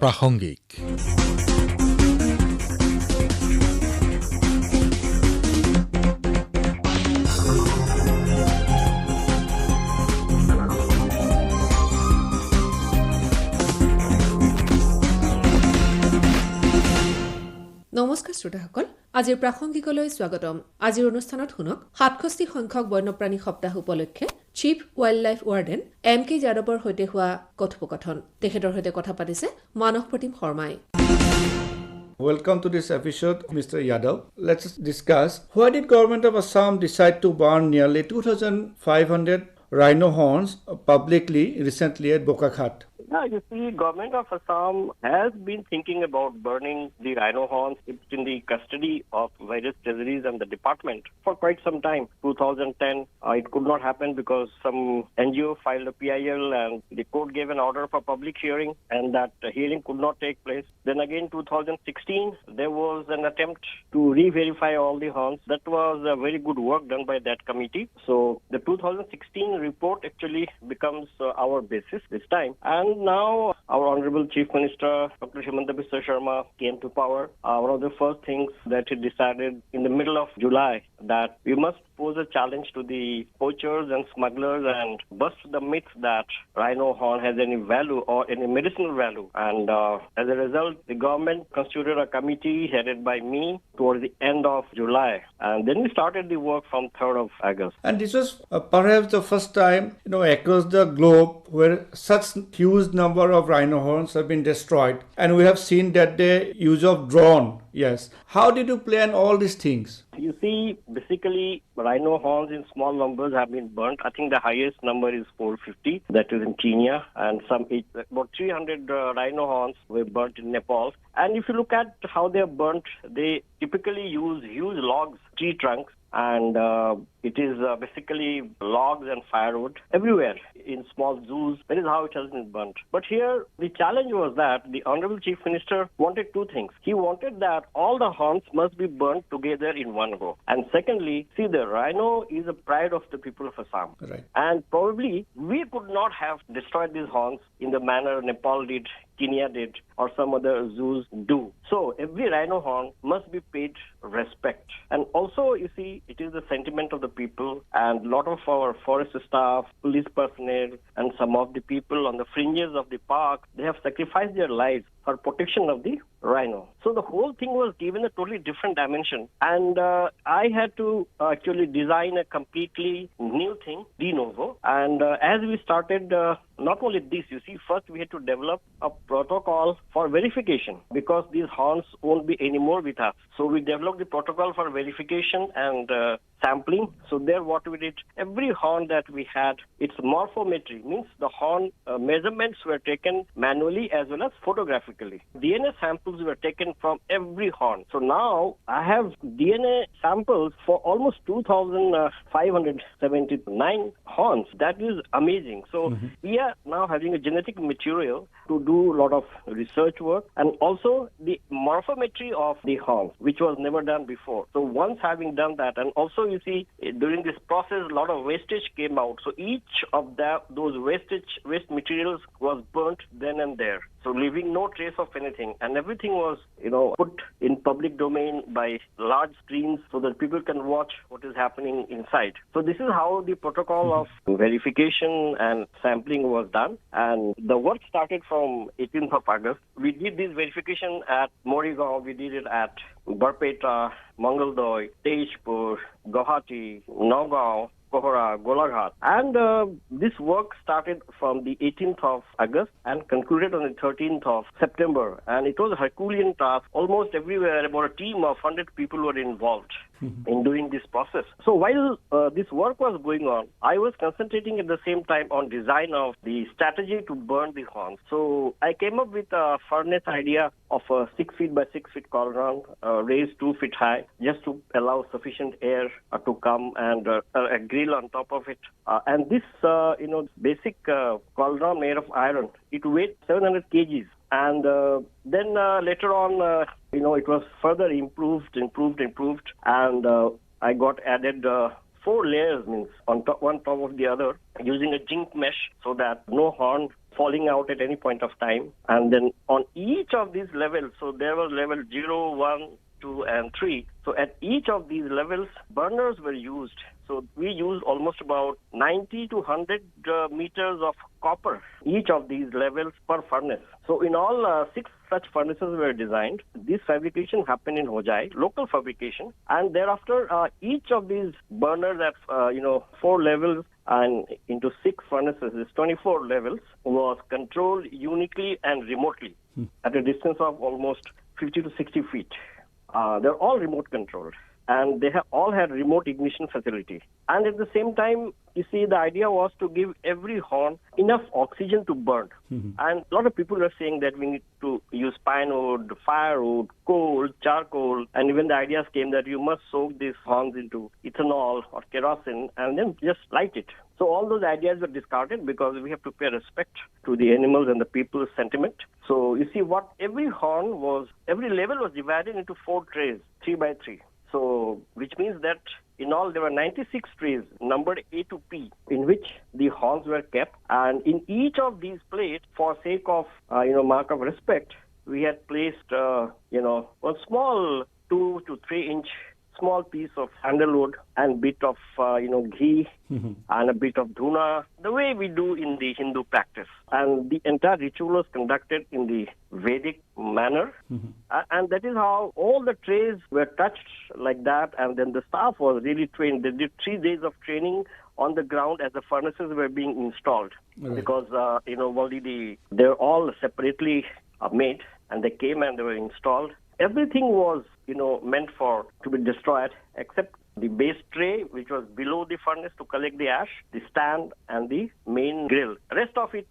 প্ৰাসংগিক। নমস্কাৰ শ্ৰোতাসকল, আজিৰ প্ৰাসংগিকলৈ স্বাগতম। আজিৰ অনুষ্ঠানত শুনক ৬৭ সংখ্যক বন্যপ্ৰাণী সপ্তাহ উপলক্ষে chief wild life warden MK যাদৱৰ সৈতে হোৱা কথোপকথন। তেখেতৰ সৈতে কথা পাতিছে মানস প্ৰতিম শৰ্মাই। Welcome to this episode, Mr. Yadav. Let's discuss why did government of Assam decide to burn nearly 2,500 rhino horns publicly recently at Bokakhat? Yeah, you see, government of Assam has been thinking about burning the rhino horns. It's in the custody of various treasuries and the department for quite some time. 2010, it could not happen because some NGO filed a PIL and the court gave an order for public hearing and that hearing could not take place. Then again, 2016, there was an attempt to re-verify all the horns. That was a very good work done by that committee. So the 2016 report actually becomes our basis this time. And now our Honorable Chief Minister, Dr. Himanta Biswa Sharma, came to power. One of the first things that he decided in the middle of July that we must pose a challenge to the poachers and smugglers and bust the myth that rhino horn has any value or any medicinal value. And as a result, the government constituted a committee headed by me towards the end of July. And then we started the work from 3rd of August. And this was perhaps the first time, across the globe where such huge number of rhino horns have been destroyed. And we have seen that the use of drone. Yes. How did you plan all these things? You see, basically, rhino horns in small numbers have been burnt. I think the highest number is 450. That is in Kenya. And about 300 rhino horns were burnt in Nepal. And if you look at how they are burnt, they typically use huge logs, tree trunks. And it is basically logs and firewood everywhere in small zoos. That is how it has been burnt. But here, the challenge was that the Honorable Chief Minister wanted two things. He wanted that all the horns must be burnt together in one go. And secondly, see, the rhino is a pride of the people of Assam. Right. And probably we could not have destroyed these horns in the manner Nepal did, Kenya did, or some other zoos do. So every rhino horn must be paid respect. And also, you see, it is the sentiment of the people, and a lot of our forest staff, police personnel, and some of the people on the fringes of the park, they have sacrificed their lives for protection of the rhino. So the whole thing was given a totally different dimension. And I had to actually design a completely new thing, de novo. And as we started, not only this, you see, first we had to develop a protocol for verification because these horns won't be anymore with us. So we developed the protocol for verification and sampling. So there what we did, every horn that we had, its morphometry, means the horn measurements were taken manually as well as photographically. DNA samples were taken from every horn. So now I have DNA samples for almost 2,579 horns. That is amazing. So we are now having a genetic material to do a lot of research work and also the morphometry of the horns, which was never done before. So once having done that, and also you see during this process a lot of wastage came out. So each of those waste materials was burnt then and there. So leaving no trace of anything. And everything was, put in public domain by large screens so that people can watch what is happening inside. So this is how the protocol of verification and sampling was done. And the work started from 18th of August. We did this verification at Morigaon. We did it at Barpeta, Mangaldoy, Tejpur, Guwahati, Nagaon, Kohara, Golaghat. And this work started from the 18th of August and concluded on the 13th of September. And it was a Herculean task. Almost everywhere, about a team of 100 people were involved in doing this process. So while this work was going on, I was concentrating at the same time on design of the strategy to burn the horns. So I came up with a furnace idea of a 6 feet by 6 feet cauldron, raised 2 feet high, just to allow sufficient air to come, and a grill on top of it. And this, basic cauldron made of iron, it weighed 700 kgs. And then later on, it was further improved, and I got added 4 layers, means on top, one top of the other, using a zinc mesh so that no horn falling out at any point of time. And then on each of these levels, so there was level 0, 1, 2, and 3. So at each of these levels, burners were used. So we used almost about 90 to 100 meters of copper, each of these levels per furnace. So in all, 6 such furnaces were designed. This fabrication happened in Hojai, local fabrication. And thereafter, each of these burners at, 4 levels and into 6 furnaces, is 24 levels, was controlled uniquely and remotely at a distance of almost 50 to 60 feet. They're all remote controlled, and they all had remote ignition facility. And at the same time, you see, the idea was to give every horn enough oxygen to burn. And a lot of people are saying that we need to use pine wood, firewood, coal, charcoal, and even the ideas came that you must soak these horns into ethanol or kerosene and then just light it. So all those ideas were discarded because we have to pay respect to the animals and the people's sentiment. So you see, what every level was divided into 4 trays, 3 by 3. So, which means that in all there were 96 trays numbered A to P in which the horns were kept. And in each of these plates, for sake of, mark of respect, we had placed, one small 2 to 3 inch small piece of sandalwood and bit of, ghee and a bit of dhuna, the way we do in the Hindu practice. And the entire ritual was conducted in the Vedic manner. And that is how all the trays were touched like that. And then the staff was really trained. They did 3 days of training on the ground as the furnaces were being installed. Right. Because, they're all separately made, and they came and they were installed. Everything was, meant to be destroyed except the base tray, which was below the furnace to collect the ash, the stand, and the main grill. Rest of it,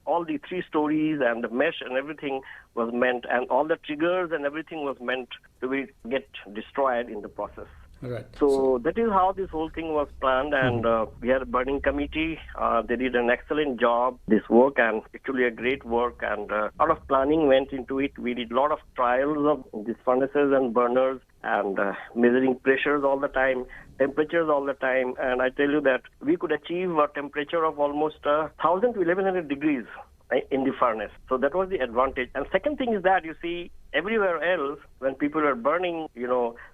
all the 3 stories and the mesh and everything was meant, and all the triggers and everything was meant to get destroyed in the process. Right. So that is how this whole thing was planned, and we had a burning committee. They did an excellent job, this work, and actually a great work, and a lot of planning went into it. We did a lot of trials of these furnaces and burners, and measuring pressures all the time, temperatures all the time, and I tell you that we could achieve a temperature of almost 1,000 to 1,100 degrees in the furnace. So that was the advantage. And second thing is that, you see, everywhere else, when people are burning,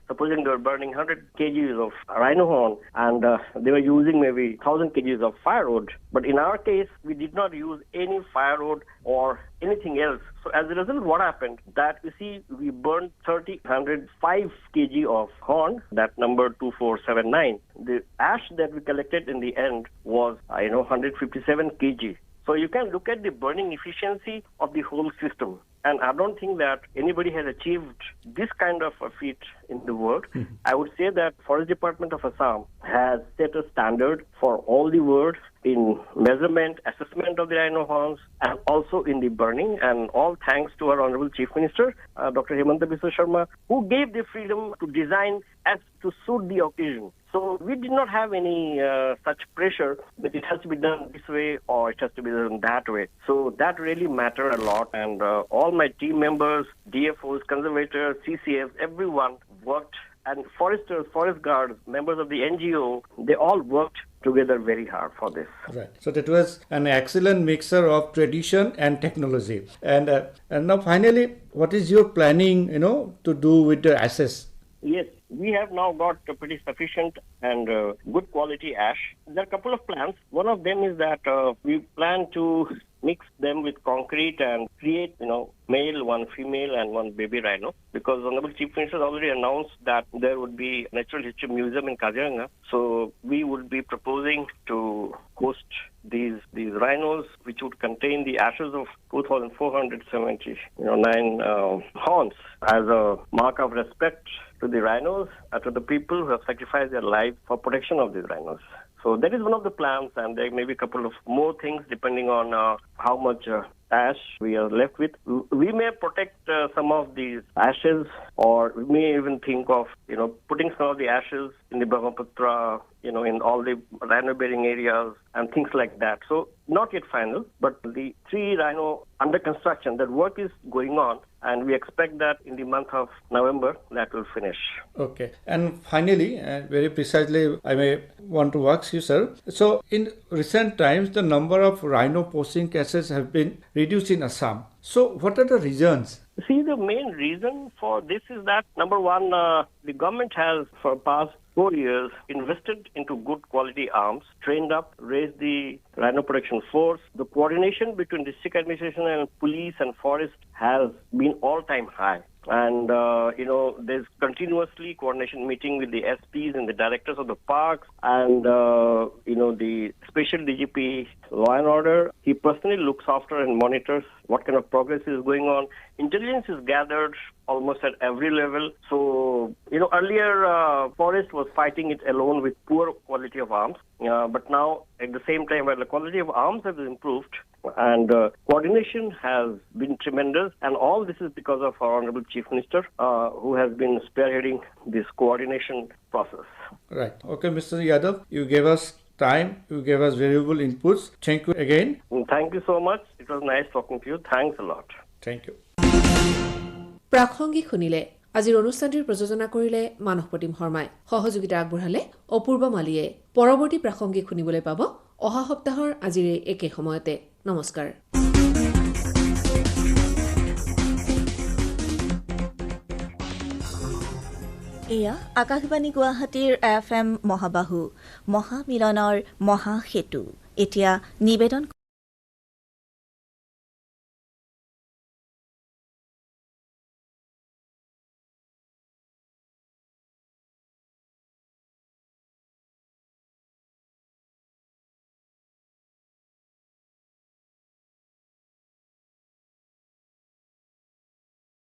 supposing they were burning 100 kgs of rhino horn, and they were using maybe 1,000 kgs of firewood. But in our case, we did not use any firewood or anything else. So as a result, what happened? That, you see, we burned 105 kg of horn, that number 2479. The ash that we collected in the end was, 157 kg. So you can look at the burning efficiency of the whole system. And I don't think that anybody has achieved this kind of a feat in the world. I would say that Forest Department of Assam has set a standard for all the world in measurement, assessment of the rhino horns, and also in the burning. And all thanks to our Honorable Chief Minister, Dr. Hemanta Biswa Sharma, who gave the freedom to design as to suit the occasion. So we did not have any such pressure that it has to be done this way or it has to be done that way. So that really mattered a lot. And all my team members, DFOs, conservators, CCFs, everyone worked. And foresters, forest guards, members of the NGO, they all worked together very hard for this. Right. So that was an excellent mixture of tradition and technology. And now finally, what is your planning, to do with the ashes? Yes, we have now got a pretty sufficient and good quality ash. There are a couple of plans. One of them is that we plan to mix them with concrete and create, male, one female, and one baby rhino. Because Honorable Chief Minister has already announced that there would be a Natural History Museum in Kaziranga. So we would be proposing to host these rhinos, which would contain the ashes of 2,479 horns as a mark of respect to the rhinos and to the people who have sacrificed their lives for protection of these rhinos. So that is one of the plans, and there may be a couple of more things depending on how much ash we are left with. We may protect some of these ashes, or we may even think of, putting some of the ashes in the Brahmaputra, in all the rhino-bearing areas and things like that. So not yet final, but the 3 rhino under construction, that work is going on, and we expect that in the month of November that will finish. Okay. And finally, very precisely, I may want to ask you, sir. So in recent times, the number of rhino poaching cases have been reduced in Assam. So what are the reasons? See, the main reason for this is that, number one, the government has, for past 4 years, invested into good quality arms, trained up, raised the rhino protection force. The coordination between district administration and police and forest has been all-time high. And, there's continuously coordination meeting with the SPs and the directors of the parks and, the special DGP law and order. He personally looks after and monitors what kind of progress is going on. Intelligence is gathered almost at every level. So, earlier forest was fighting it alone with poor quality of arms. But now, at the same time, while the quality of arms has improved and coordination has been tremendous, and all this is because of our Honorable Chief Minister, who has been spearheading this coordination process. Right. Okay, Mr. Yadav, you gave us time, you gave us valuable inputs. Thank you again. Thank you so much. It was nice talking to you. Thanks a lot. Thank you. প্ৰাসংগিক শুনিলে আজিৰ অনুষ্ঠানটিৰ প্ৰযোজনা কৰিলে মানসপতিম শৰ্মাই, সহযোগিতা আগবঢ়ালে অপূৰ্ব মালিয়ে। পৰৱৰ্তী প্ৰাসংগিক শুনিবলৈ পাব অহা সপ্তাহৰ আজিৰ একে সময়তে। নমস্কাৰ। এয়া আকাশবাণী গুৱাহাটীৰ FM মহাবাহু মহামিলনৰ মহাসেতু। এতিয়া নিবেদন